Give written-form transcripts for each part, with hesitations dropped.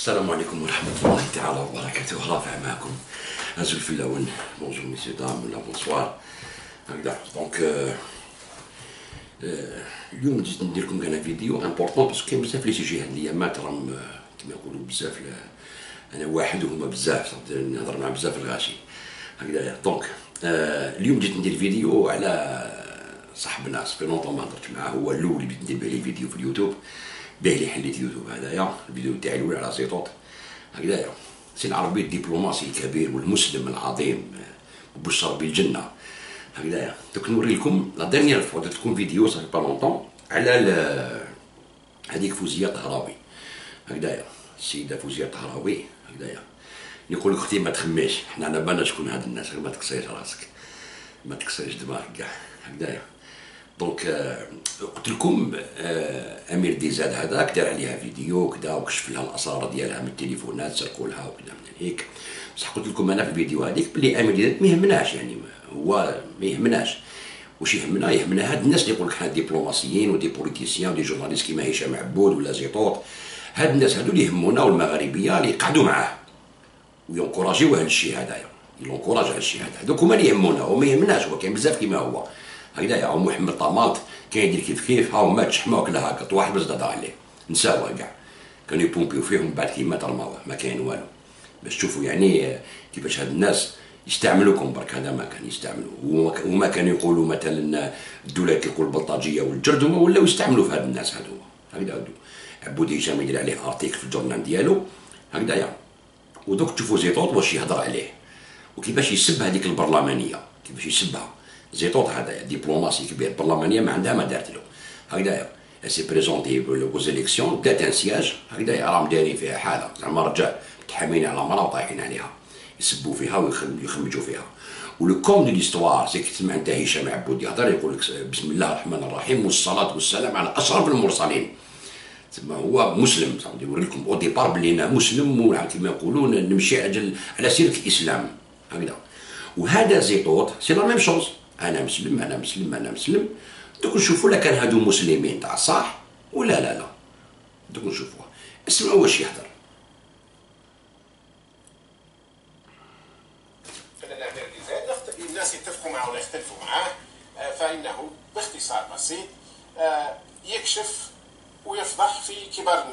السلام عليكم ورحمة الله تعالى وبركاته. رافع معكم أزول في اللون. بونجور ميسيو دام ولا بونسوار هكذا. دونك اليوم جيت ندير لكم انا فيديو امبورطون باسكو كاين بزاف لي سيجي هاد الايامات راهم كيما يقولوا بزاف. انا واحد وهما بزاف، نهضر مع بزاف الغاشي هكذايا. دونك اليوم جيت ندير فيديو على صاحبنا سبي لونطون ما هضرت معاه، هو الاول اللي بديت ندير به لي فيديو في اليوتيوب، باه لي حليت يوتيوب هذايا. الفيديو تاعي الاول على زيطوط هكذايا. سي العربي الدبلوماسي الكبير والمسلم العظيم وبشر بالجنه هكذايا. دوك نوري لكم لا ديرنيير فوا درت لكم فيديو صافي با لونطون على هذيك فوزيه طهراوي هكذايا. السيده فوزيه طهراوي هكذايا. يقول لك اختي ما تخميش، حنا على بالنا شكون هاد الناس، ما تكسريش راسك، ما تكسريش دماغك كاع هكذايا. دونك قلت لكم امير ديزاد هذاك دار عليها فيديو كذا وكشف لها الاسرار ديالها من التليفونات، سرقوا لها وكذا من هيك. بصح قلت لكم انا في الفيديو هذيك بلي امير ديزاد ما يهمناش، يعني هو ما يهمناش. واش يهمنا هاد الناس اللي يقول لك حنا دبلوماسيين ودي بوليتيسيان ودي جورناليست كيما هشام عبود ولا زيطوط. هاد الناس هادو اللي يهمونا والمغاربيه اللي يقعدوا معاه وينكوراجيو هاد الشيء هذايا، ينكوراج هاد الشيء هذا. هذوك هما اللي يهمونا، وما يهمناش هو كاين بزاف كيما هو هكذايا. هاو محمد طماط كاين يدير كيف هاو مات شحمه وكلا هكا واحد بس دار عليه نساوه كاع، كانوا يبومبيو فيه ومن بعد كي مات رماوه، ما كاين والو. باش تشوفوا يعني كيفاش هاد الناس يستعملوكم برك. هذا ما كان يستعملوا، وما كانوا يقولوا مثلا الدوله كيقول البلطاجيه والجرد، هما ولاو يستعملوا في هاد الناس هادو هكذا. عبود هشام يدير عليه ارتيكل في الجورنال ديالو هكذايا. ودوك تشوفوا زيطوط واش يهضر عليه وكيفاش يسب هذيك البرلمانيه، كيفاش يسبها. زيطوط هذايا دبلوماسي كبير، البرلمانيه ما عندها ما دارت له هكذايا. سي بريزونتي وزيليكسيون دات ان سياج هكذايا، راهم دايرين فيها حاله زعما رجال متحامين على مرا وطايحين عليها، يسبوا فيها ويخمجوا فيها. ولو كوم دو ليستوار سي تسمع انت هشام عبود يهضر يقول لك بسم الله الرحمن الرحيم والصلاه والسلام على اشرف المرسلين. تسمى هو مسلم، يوري لكم او ديبار بلي انا مسلم وكيما يقولون نمشي على سيره الاسلام هكذا. وهذا زيطوط سي لا ميم شوز، انا مسلم انا مسلم انا مسلم. دوك نشوفوا لا كان هادو مسلمين تاع صح ولا لا. دوك نشوفوه، اسمعوا واش يهضر. الناس يتفقوا معه ولا يختلفوا معه، فانه باختصار بسيط يكشف ويفضح في كبار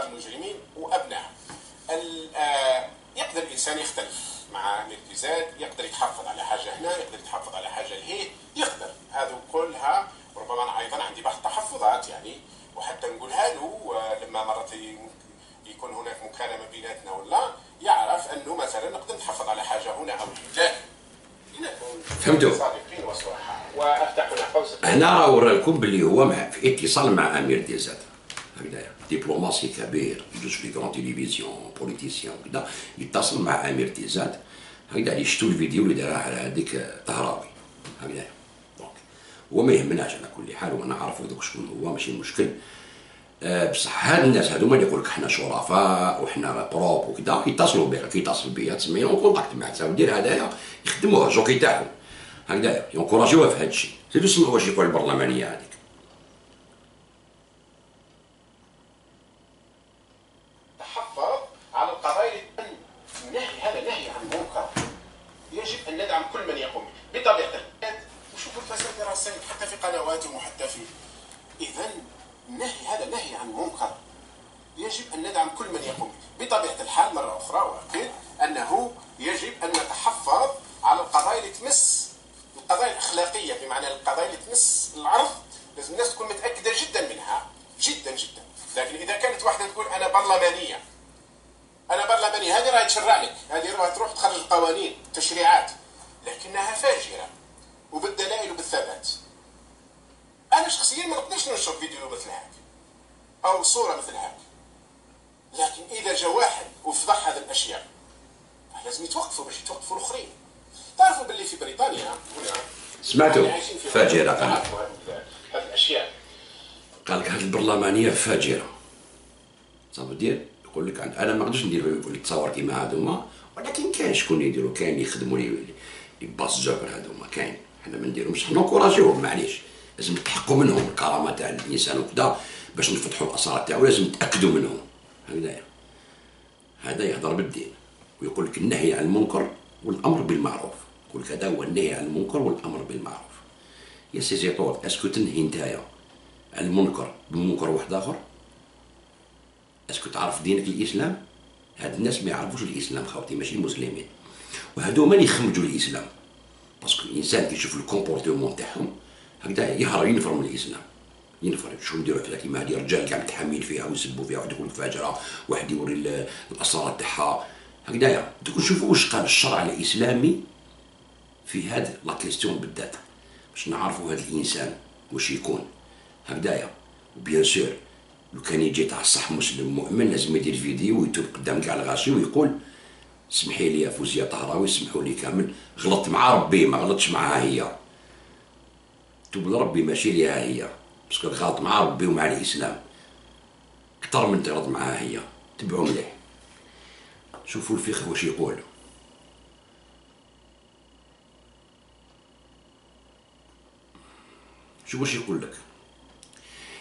المجرمين وابنائهم. يقدر الانسان يختلف مع امير ديزاد، يقدر يتحفظ على حاجه هنا، يقدر يتحفظ على حاجه لهيه، يقدر هذو كلها. ربما انا ايضا عندي بعض التحفظات يعني، وحتى نقولها له لما مرات يكون هناك مكالمه بيناتنا ولا يعرف انه مثلا نقدر نتحفظ على حاجه هنا او هناك. فهمتوا؟ صادقين وصراحه. وافتح هنا قوس. هنا ورا لكم باللي هو في اتصال مع امير ديزاد هكذايا، دبلوماسي كبير يجوز في كرون تيليفزيون بوليتيسيان وكذا، يتصل مع امير ديزاد هكذا. يشتوا الفيديو اللي دارها على هذيك طهراوي هكذايا. دونك هو ما يهمناش على كل حال، وانا عارف دوك شكون هو، ماشي مشكل. بصح هاد الناس هادوما اللي يقول لك حنا شرفاء وحنا بروب وكذا، يتصلوا بك، كيتصل بيا تسمينا ونكونتاكت معاه ودير هذايا، يخدموها جوكي تاعهم هكذايا، ينكوراجيوها في هاد الشيء. زيدوا سمعوا واش يقول البرلمانيه هذيك. تحفظ على القضايا. النهي هذا نهي عن منكر، يجب ان ندعم كل من يقوم به بطبيعه الحال. وشوفوا الفساد الرسائل حتى في قنواتهم وحتى في. اذا النهي هذا نهي عن منكر، يجب ان ندعم كل من يقوم به بطبيعه الحال. مره اخرى واكد انه يجب ان نتحفظ على القضايا اللي تمس القضايا الاخلاقيه، بمعنى القضايا اللي تمس العرض. لازم الناس تكون متاكده جدا منها، جدا جدا. لكن اذا كانت واحده تقول انا برلمانيه، هذه راهي تشرع لك، هذه راهي تروح تخرج القوانين تشريعات، لكنها فاجره وبالدلائل وبالثبات. انا شخصيا ما نقدرش ننشر فيديو مثل هذا او صوره مثل هذه، لكن اذا جاء واحد وفضح هذه الاشياء لازم يتوقفوا باش يتوقفوا الاخرين. تعرفوا باللي في بريطانيا هنا سمعتوا فاجره قال هذه الاشياء، قال لك هذه البرلمانيه فاجره صافي دير. يقول لك انا ما نقدرش ندير التصاور كيما هذوما، ولكن كاين شكون يديروا، كاين اللي يخدموا لي باص جابر هذوما، كاين. حنا ما نديروهمش، حنا نكوراجيوهم معليش، لازم نتحققوا منهم الكرامه تاع الانسان وكذا باش نفتحوا الاسرار تاعو، لازم نتاكدوا منهم هكذايا. هذا يهضر بالدين ويقول لك النهي عن المنكر والامر بالمعروف. يقول لك هذا هو النهي عن المنكر والامر بالمعروف. يا سي زيطور، اسكو تنهي نتايا عن المنكر بمنكر واحد اخر؟ اسكو تعرف دينك الاسلام؟ هاد الناس ما يعرفوش الاسلام خاوتي، ماشي مسلمين، وهادو هما اللي يخمجوا الاسلام. باسكو الانسان كيشوف الكومبورتمون تاعهم هكذا يهرب ينفر من الاسلام، ينفر. شو نديرو حنا كيما هادي رجال كاع متحامين فيها ويسبوا فيها، واحد يقول فاجره، واحد يوري الاسرار تاعها هكذايا. دوك نشوفوا واش قال الشرع الاسلامي في هاد لا كيستيون بالذات، باش نعرفوا هاد الانسان واش يكون هكذايا. وبيان سور لو كان يجي تاع الصح مسلم مؤمن لازم يدير فيديو ويتوب قدام كاع الغاشي ويقول سمحي لي يا فوزيه طهراوي، سمحوا لي كامل، غلطت مع ربي ما غلطتش معها هي. توب لربي ماشي ليها هي، باسكو غلط مع ربي ومع الاسلام اكثر من تغلط معها هي. تبعوا مليح، شوفوا الفقه واش يقول. شوف واش يقول لك.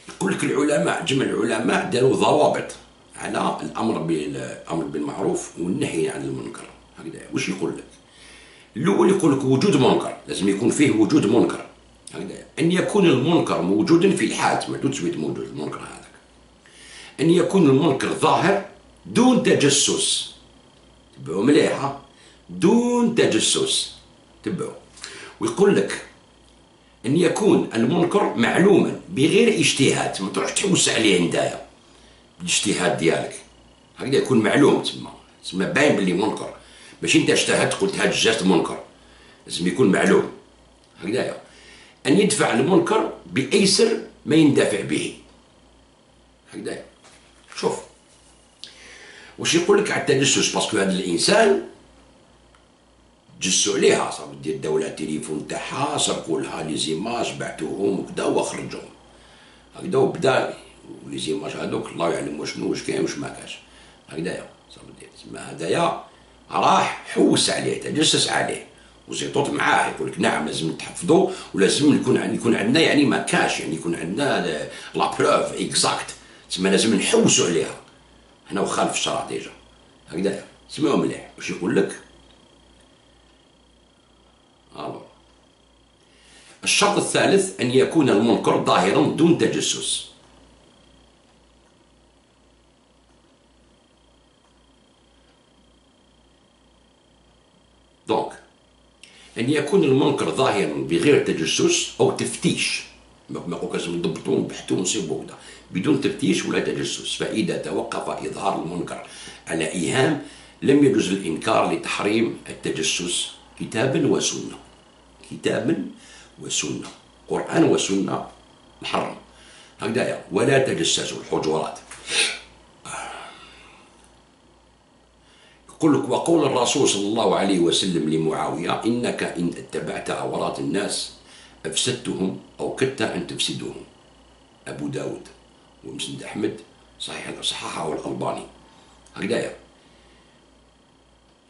يقول لك العلماء، جمع العلماء داروا ضوابط على الامر بالمعروف والنهي عن المنكر هكذا. واش يقول لك؟ الاول يقول لك وجود منكر، لازم يكون فيه وجود منكر هكذا. ان يكون المنكر موجودا في الحال ما تسويت موجود المنكر هذاك. ان يكون المنكر ظاهر دون تجسس. تبعوا مليحه، دون تجسس، تبعوا. ويقول لك ان يكون المنكر معلوما بغير اجتهاد، ما تروحش تحوس عليه نتايا بالاجتهاد ديالك هكذا. يكون معلوم، تسمى باين باللي منكر، ماشي انت اجتهدت قلت هاد الجهه منكر، لازم يكون معلوم هكذايا. ان يدفع المنكر بايسر ما يندفع به هكذايا. شوف واش يقول لك على التجسس، باسكو هذا الانسان جسوا عليها، صافي دير الدوله التليفون تاعها، سرقوا لها لي زيماج بعتوهم وكذا وخرجوهم هكذا، وبدا لي زيماج هذوك الله يعلم واش كاين واش ما كاش هكذايا. صافي تسمى هذايا راح حوس عليه، تجسس عليه وزيطوط معاه. يقول لك نعم لازم نتحفظوا ولازم يكون عندنا يعني ما كاش، يعني يكون عندنا لا بروف اكزاكت، تسمى لازم نحوسوا عليها. هنا وخالف الشرع ديجا هكذايا. سمعوا مليح واش يقول لك. الشرط الثالث أن يكون المنكر ظاهرا دون تجسس. دونك أن يكون المنكر ظاهرا بغير تجسس أو تفتيش، ما نقولك لازم نضبطو ونبحثو ونصيبو كذا، بدون تفتيش ولا تجسس. فإذا توقف إظهار المنكر على إيهام لم يجوز الإنكار لتحريم التجسس كتابا وسنة. كتابا وسنة، قرآن وسنة محرم هكذايا. ولا تجسسوا الحجرات. يقول لك وقول الرسول صلى الله عليه وسلم لمعاوية إنك إن اتبعت عورات الناس أفسدتهم أو كدت أن تفسدهم. أبو داود ومسند أحمد صححه الألباني هكذايا.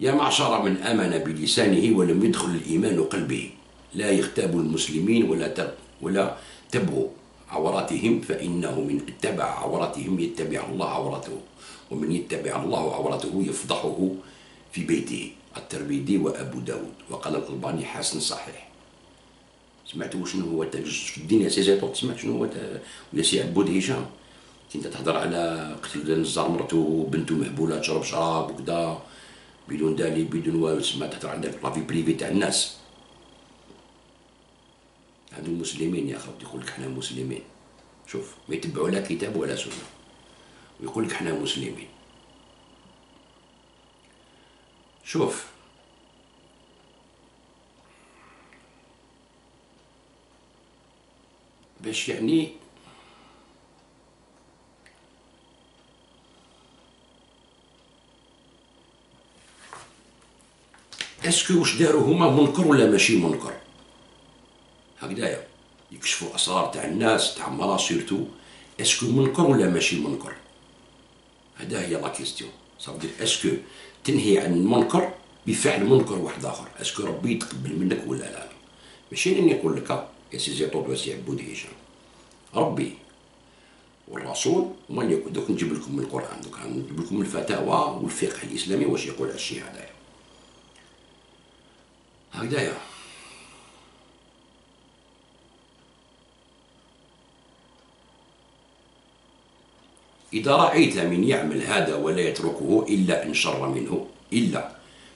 يا معشر من آمن بلسانه ولم يدخل الإيمان قلبه لا يغتابوا المسلمين ولا تبغوا عوراتهم، فإنه من اتبع عوراتهم يتبع الله عورته، ومن يتبع الله عورته يفضحه في بيته. الترمذي وأبو داود. وقال الألباني حسن صحيح. سمعتوا شنو هو التجسس في الدين يا سي زيطور؟ سمعت شنو هو يا سي عبود هشام؟ كنت تهضر على قتل نزار مرته وبنته مهبوله تشرب شراب وكذا بدون دليل بدون والو، تسمى تهضر على لافي بريفي تاع الناس. هادو المسلمين يا خوتي، يقول لك حنا مسلمين. شوف ما يتبعوا لا كتاب ولا سنه ويقول لك حنا مسلمين. شوف باش يعني اسكو واش داروا هما منكر ولا ماشي منكر هكذايا. يكشفوا اسرار تاع الناس تاع مراسيرتو، اسكو منكر ولا ماشي منكر؟ هذا هي لا كيستيون. صافي اسكو تنهي عن المنكر بفعل منكر واحد اخر، اسكو ربي يتقبل منك ولا لا؟ ماشي اني نقول لك يا سي زيطور وسي عبود هشام ربي والرسول، وما يكون دوك نجيب لكم من القران، دوك نجيب لكم من الفتاوى والفقه الاسلامي واش يقول على الشيء هذايا. هكذايا. إذا رأيت من يعمل هذا ولا يتركه إلا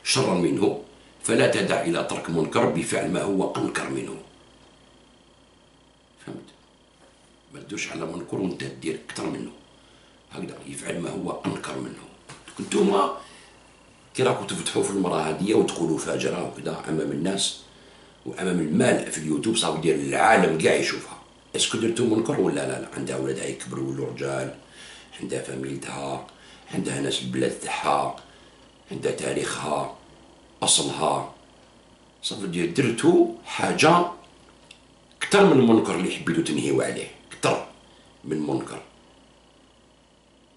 شرا منه فلا تدع إلى ترك منكر بفعل ما هو أنكر منه. فهمت؟ ما تدوش على منكر وانت تدير أكثر منه، هكذا يفعل ما هو أنكر منه. كنتوما كي راكم تفتحوا في المرأة هذه وتقولوا فاجرة وكذا أمام الناس وأمام المال في اليوتيوب، صافي ديال العالم كاع يشوفها. اسكو درتو منكر ولا لا؟ عندها ولادها يكبروا ولاو رجال، عندها فاميلتها، عندها ناس البلاد تاعها، عندها تاريخها، أصلها. صافي درتو حاجة كتر من المنكر اللي حبيتو تنهيو عليه، كتر من منكر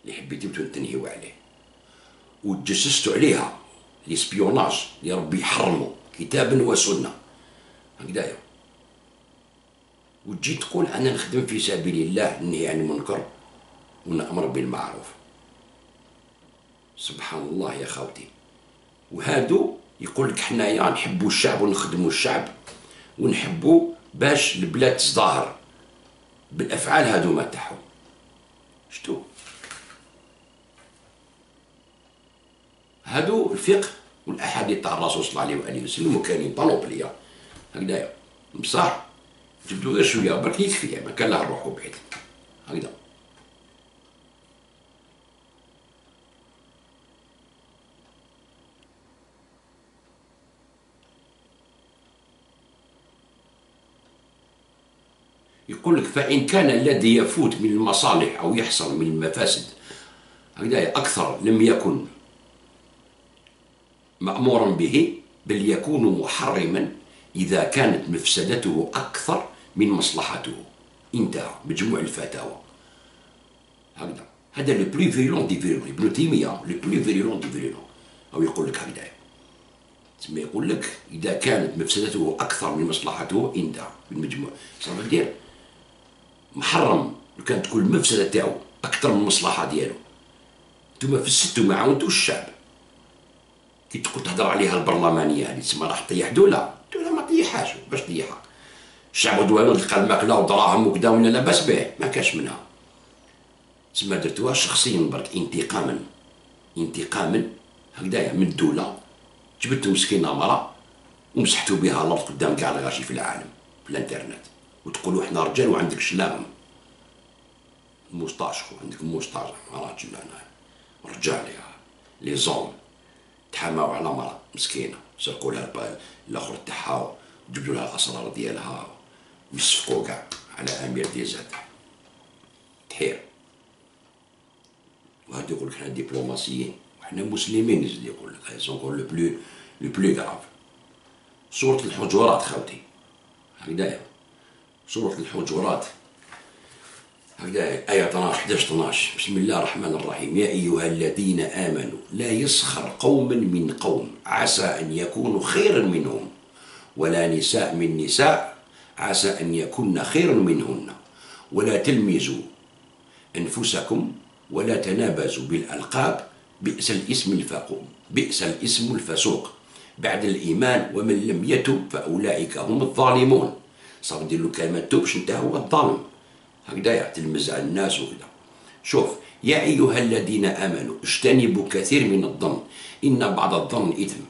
اللي حبيتو تنهيو عليه، وتجسستو عليها ليسبيوناج اللي ربي يحرمو كتابا وسنة، هكذايا. وتجي تقول أنا نخدم في سبيل الله، ننهي عن المنكر ونأمر بالمعروف. سبحان الله يا خاوتي. وهادو يقول لك حنايا نحبوا الشعب ونخدموا الشعب ونحبوا باش البلاد تزدهر بالافعال هادو ما تاعهم. شتو هادو الفقه والاحاديث تاع الرسول صلى الله عليه واله وسلم، وكاينين بانوبليا هكذايا. بصح جبدو غير شويه برك يكفي، ما كان لا نروحو بعيد هكذا. يقول لك فإن كان الذي يفوت من المصالح أو يحصل من المفاسد هكذا أكثر لم يكن مأمورا به، بل يكون محرما إذا كانت مفسدته أكثر من مصلحته. انتهى مجموع الفتاوى هكذا. هذا لو بلو فيرولون دي فيرولون، ابن تيمية لو بلو فيرولون دي فيرولون. أو يقول لك هكذا، تسمى يقول لك إذا كانت مفسدته أكثر من مصلحته انتهى بالمجموع. صافي دير محرم لو كانت تكون المفسده تاعو اكثر من المصلحه ديالو. نتوما فسدتو ما عاونتوش الشعب. كي تقول تهضر عليها البرلمانيه هذه تسمى راح تطيح دوله، دوله ما طيحهاش. باش طيحها الشعب دوله تلقى الماكله ودراهم وكذا ولا لاباس به، ما كاش منها. تسمى درتوها شخصيا برك انتقاما هكذايا من الدوله. جبتو مسكينه مرا ومسحتو بها الارض قدام كاع الغاشي في العالم في الانترنت، وتقولوا احنا رجال وعندك شلاغم موسطاش، عندك موسطاش راجل. انا رجال يا لي زوم تحاماو على مرا مسكينه، سرقوا لها الاخر تاعها وجبدوا لها الاسرار ديالها ويصفقوا كاع على امير ديزاد تحير. وهذا يقول لك حنا دبلوماسيين وحنا مسلمين، يزيد يقول لك هاي سونكور لو بلو غراف. سورة الحجرات خاوتي هكذايا، سورة الحجرات هكذا آية 11 بسم الله الرحمن الرحيم. يا أيها الذين آمنوا لا يسخر قوم من قوم عسى أن يكونوا خيرا منهم، ولا نساء من نساء عسى أن يكون خيرا منهن، ولا تلمزوا أنفسكم ولا تنابزوا بالألقاب بئس الاسم الفسوق بعد الإيمان ومن لم يتب فأولئك هم الظالمون. صافي دير له كلمة توب باش انت هو الظالم هكذايا، تلمز على الناس وكذا. شوف يا أيها الذين آمنوا اجتنبوا كثير من الظن إن بعض الظن إثم،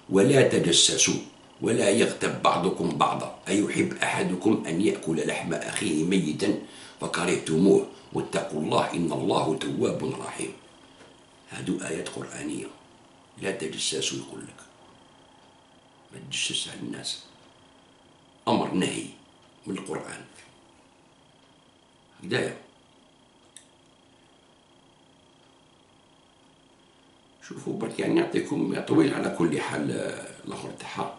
ولا تجسسوا ولا يغتب بعضكم بعضا أيحب أحدكم أن يأكل لحم أخيه ميتا فكرهتموه واتقوا الله إن الله تواب رحيم. هادو آيات قرآنية. لا تجسسوا يقول لك، ما تجسس على الناس، أمر نهي من القرآن هداية. شوفوا برك يعني نعطيكم طويل على كل حال الآخر تاعها.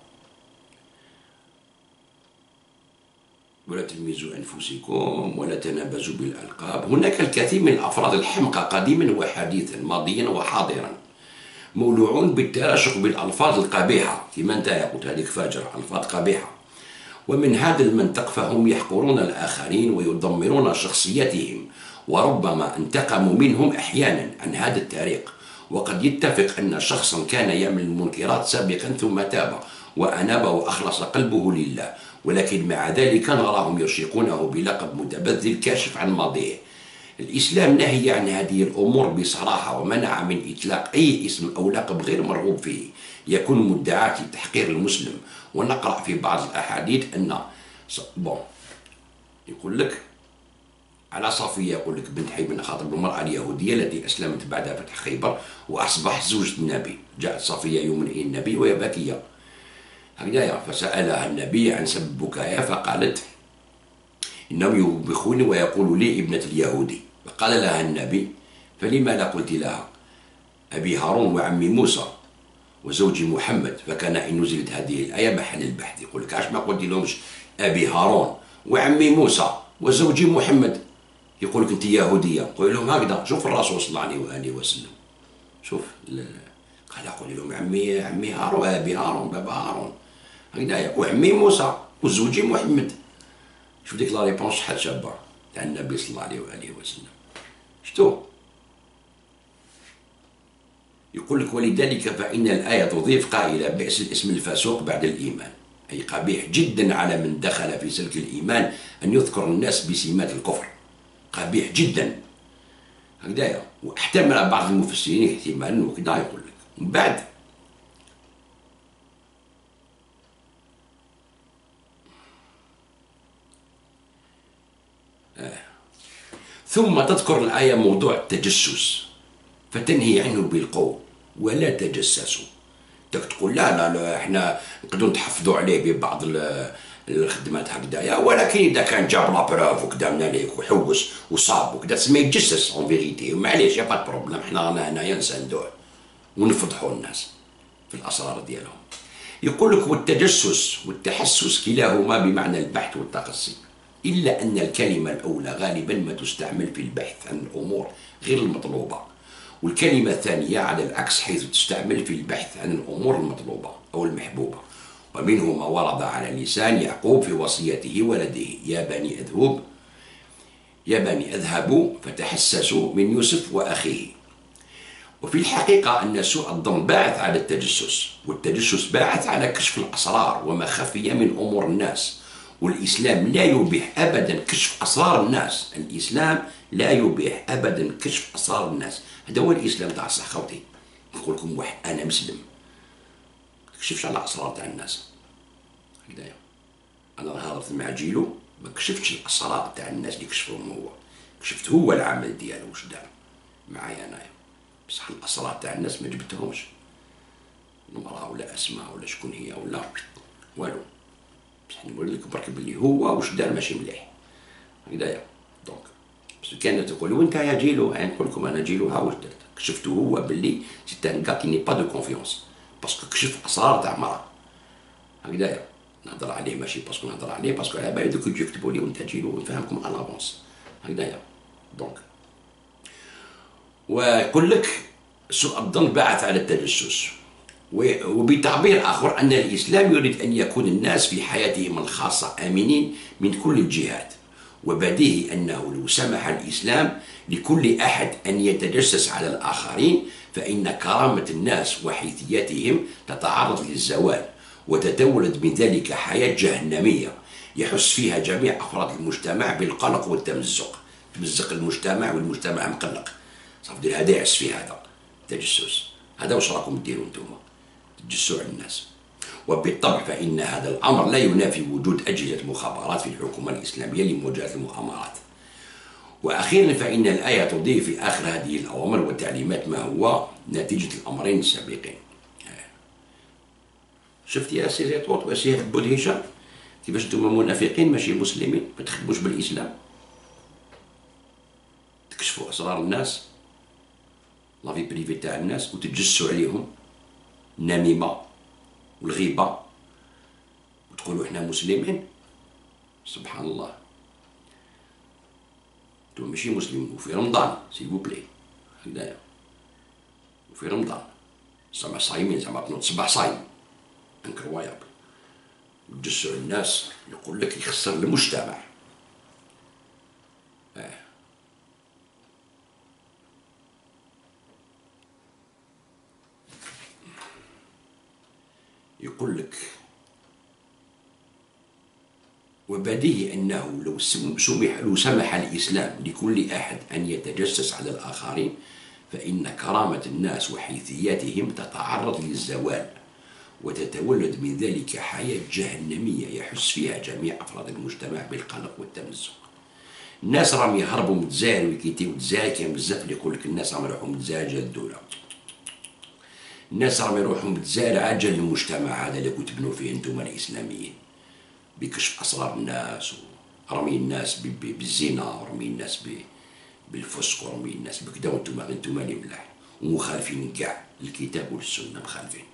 ولا تلمزوا أنفسكم ولا تنابزوا بالألقاب. هناك الكثير من الأفراد الحمقى قديما وحديثا ماضيا وحاضرا مولوعون بالتراشق بالألفاظ القبيحة، كما انت قلت هذيك فاجرة، ألفاظ قبيحة. ومن هذا المنطق فهم يحقرون الآخرين ويدمرون شخصيتهم وربما انتقموا منهم أحيانا عن هذا الطريق. وقد يتفق أن شخصا كان يعمل المنكرات سابقا ثم تاب وأناب وأخلص قلبه لله، ولكن مع ذلك نراهم يرشقونه بلقب متبذل كاشف عن ماضيه. الإسلام نهي عن هذه الأمور بصراحة، ومنع من إطلاق أي اسم أو لقب غير مرغوب فيه يكون مدعاة لتحقير المسلم. ونقرأ في بعض الأحاديث أن يقول لك على صفية، يقول لك بنت حي بن خاطب المرأة اليهودية التي أسلمت بعد فتح خيبر وأصبحت زوجة النبي. جاءت صفية يوم إلى النبي وهي باكية هكذا، فسألها النبي عن سبب بكائها فقالت إنهم يوبخوني ويقولوا لي ابنة اليهودي. فقال لها النبي فلما لا قلت لها أبي هارون وعمي موسى وزوجي محمد؟ فكان إن نزلت هذه الآية محل البحث. يقول لك عاش ما قلت لهمش أبي هارون وعمي موسى وزوجي محمد؟ يقول لك أنت يهودية. قول لهم هكذا، شوف الرسول صلى الله عليه وآله وسلم، شوف قال قولي لهم عمي هارون أبي هارون بابا هارون هكذا، وعمي موسى وزوجي محمد. شوف ديك لا ريبونس شحال شابة تاع النبي صلى الله عليه وآله وسلم. شتو يقول لك ولذلك فإن الآية تضيف قائلة بئس الاسم الفسوق بعد الإيمان، أي قبيح جدا على من دخل في سلك الإيمان أن يذكر الناس بسمات الكفر، قبيح جدا هكذايا. واحتمل بعض المفسرين احتمالا وكذا يقول لك من بعد ثم تذكر الآية موضوع التجسس فتنهي عنه بالقول ولا تجسسوا. تقول لا احنا نقدروا نتحفظوا عليه ببعض الخدمات هكذايا، ولكن اذا كان جاب لابروف وكذا من عليك وحوس وصاب وكذا تسمى يتجسس اون فيغيتي، معليش يا با بروبليم، حنا رانا هنايا نساندوه ونفضحوا الناس في الاسرار ديالهم. يقول لك والتجسس والتحسس كلاهما بمعنى البحث والتقصي، الا ان الكلمه الاولى غالبا ما تستعمل في البحث عن الامور غير المطلوبه، والكلمة الثانية على العكس حيث تستعمل في البحث عن الأمور المطلوبة أو المحبوبة. ومنه ما ورد على لسان يعقوب في وصيته ولده يا بني اذهبوا فتحسسوا من يوسف وأخيه. وفي الحقيقة أن سوء الظن باعث على التجسس، والتجسس باعث على كشف الأسرار وما خفي من أمور الناس. والإسلام لا يبيح أبدا كشف أسرار الناس، الإسلام لا يبيح أبدا كشف أسرار الناس. هذا هو الإسلام تاع الصح خوتي. نقول لكم واحد أنا مسلم ما كشفش على أسرار تاع الناس هكذايا. أنا هضرت مع جيلو ما كشفتش الأسرار تاع الناس اللي كشفهم هو، كشفت هو العمل ديالو واش دار معايا أنايا، بصح الأسرار تاع الناس ما جبتهمش. المرأة ولا أسماء ولا شكون هي ولا والو، بصح نقول لك برك بلي هو واش دار ماشي مليح هكذايا. دونك بس كانت تقول وانت يا جيلو، نقول لكم انا جيلو ها واش درت، كشفتو هو باللي سي ان كا كي ني با دو كونفيونس، باسكو كشف اسرار تاع مرا هكذايا. نهضر عليه ماشي باسكو نهضر عليه، باسكو على بالي دوك يكتبوا لي وانت جيلو نفهمكم على لافونس هكذايا. دونك ويقول لك سوء الظن باعث على التجسس. وبتعبير آخر أن الإسلام يريد أن يكون الناس في حياتهم الخاصة آمنين من كل الجهات، وبديهي أنه لو سمح الإسلام لكل أحد أن يتجسس على الآخرين فإن كرامة الناس وحيثياتهم تتعرض للزوال، وتتولد من ذلك حياة جهنمية يحس فيها جميع أفراد المجتمع بالقلق والتمزق. تمزق المجتمع والمجتمع مقلق، صافي هذا يعس في هذا التجسس. هذا واش راكم ديروا نتوما تجسوا على الناس. وبالطبع فإن هذا الأمر لا ينافي وجود أجهزة مخابرات في الحكومة الإسلامية لمواجهة المؤامرات. وأخيرا فإن الآية تضيف في آخر هذه الأوامر والتعليمات ما هو نتيجة الأمرين السابقين. شفت يا سي زيطوط وسي بود هشام كيفاش نتوما منافقين ماشي مسلمين ما تخدموش بالإسلام، تكشفوا أسرار الناس لافي بريفي تاع الناس وتتجسوا عليهم، النميمة والغيبة، وتقولوا احنا مسلمين. سبحان الله، انتم ماشي مسلمين وفي رمضان سيل فو بلي هكذايا، وفي رمضان زعما صايمين، زعما تنوض صباح صايم انكرويابل، وتجسوا على الناس. يقول لك يخسر المجتمع. يقول لك وبديهي أنه لو سمح الإسلام لكل أحد أن يتجسس على الآخرين فإن كرامة الناس وحيثياتهم تتعرض للزوال، وتتولد من ذلك حياة جهنمية يحس فيها جميع أفراد المجتمع بالقلق والتمزق. الناس راهم يهربوا من الجزائر ويكيتيو الجزائر. كاين بزاف اللي يقول لك الناس راهم يروحوا من الجزائر جال الدولة. الناس راهم يروحوا من الجزائر عاد جال المجتمع هذا اللي كنتو تبنوا فيه انتم الإسلاميين، بكشف أسرار الناس ورمي الناس بالزنا ورمي الناس بالفسق ورمي الناس بكدا، وانتم اللي ملاح ومخالفين كاع الكتاب والسنة، مخالفين.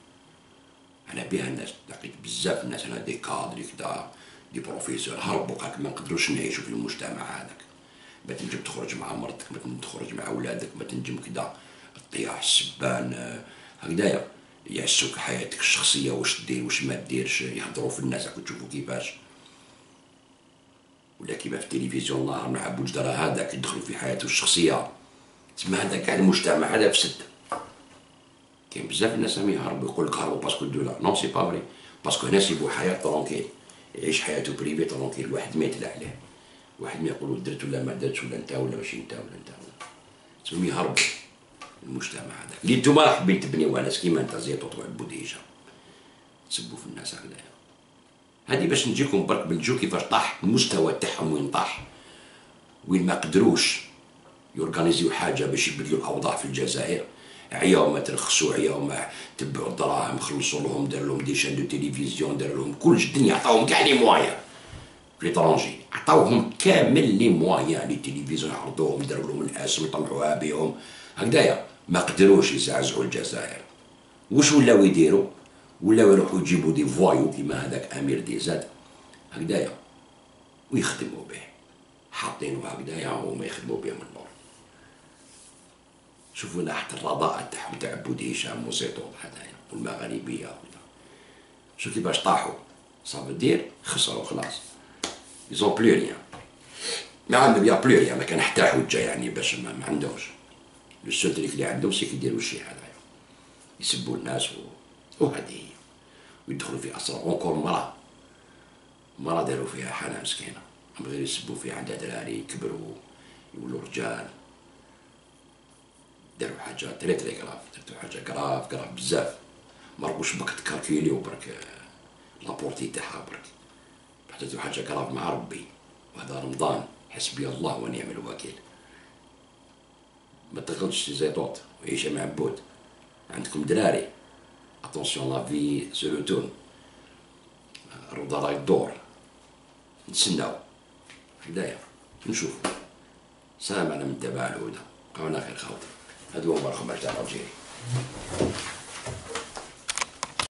أنا بها الناس لقيت بزاف الناس، أنا دي كادري كدا دي بروفيسور هربوا قالك ما نقدروش نعيشوا في المجتمع هذاك، ما تنجم تخرج مع مرتك، ما تنجم تخرج مع أولادك، ما تنجم كدا الطياح السبان هكذايا يعسوك حياتك الشخصية، واش دير واش ما ديرش، يهضروا في الناس راكم تشوفوا كيفاش، ولا كيما في التلفزيون نهار مع بوجدرا هذاك يدخلوا في حياته الشخصية. تسمى هذا كاع المجتمع هذا فسد. كاين بزاف الناس راهم يهربوا يقول لك هربوا باسكو الدولار، نون سي با فري، باسكو هنا سيبوا حياة طرونكيل، يعيش حياته بريفي طرونكيل، واحد ما يتلا عليه، واحد ما يقولوا درت ولا ما درتش، ولا انت ولا ماشي انت ولا انت، تسمى يهربوا المجتمع هذاك اللي نتوما حابين تبنيوه ناس كيما انت زيطوط وعبوديجه تسبوا في الناس هكذايا. هذه باش نجيكم برك بلجو كيفاش طاح المستوى تاعهم، وين طاح، وين ما قدروش يورغانيزيو حاجه باش يبدلوا الاوضاع في الجزائر. عياو ما ترخصوا، عياو ما تبعوا الدراهم، خلصوا لهم، دار لهم دي شان دو تيليفزيون، دار لهم كلش الدنيا، عطاوهم كاع لي موايان في ليترونجي، عطاوهم كامل لي موايان، لي تيليفزيون عرضوهم، داروا لهم الاسم يطلعوها بهم هكذايا، ما قدروش يزعزعوا الجزائر. واش ولاو يديروا؟ ولاو يروحوا يجيبوا دي فوايو كيما هذاك امير دي زاد هكذايا ويخدموا به، حاطينه هكذايا وما يخدموا به من اللور. شوفوا هنا حتى الرضاء تاعهم تاع بودي هشام وزيطون هذايا والمغاربيه وكذا، شوف كيفاش طاحوا، صافي دير خسروا خلاص، يزون بلو ريان، ما عندهم يا بلو ريان، ما كان حتى حجه يعني باش ما عندهمش. لو سول تريك اللي عندهم سي كيديروا الشيء هذايا، يسبوا الناس وهذه هي، ويدخلوا في اسرار. اونكور مرة داروا فيها حالة مسكينة، هم غير يسبوا فيها، عندها دراري كبروا يولوا رجال، داروا حاجة تري كراف، درتو حاجة كراف بزاف، مرقوش بك تكالكيليو برك لابورتي تاعها برك، درتو حاجة كراف مع ربي. وهذا رمضان، حسبي الله ونعم الوكيل. ما تغلطش زيطوط وعيشة مع عبود، عندكم دراري، اتونسيون لا في سو لو تورن، الروضة راهي تدور، نتسناو هكذايا نشوفو. سلام على من تابع الهدى، بقاو على خير خاوتي. هادو هما الخبر تاع الجيري.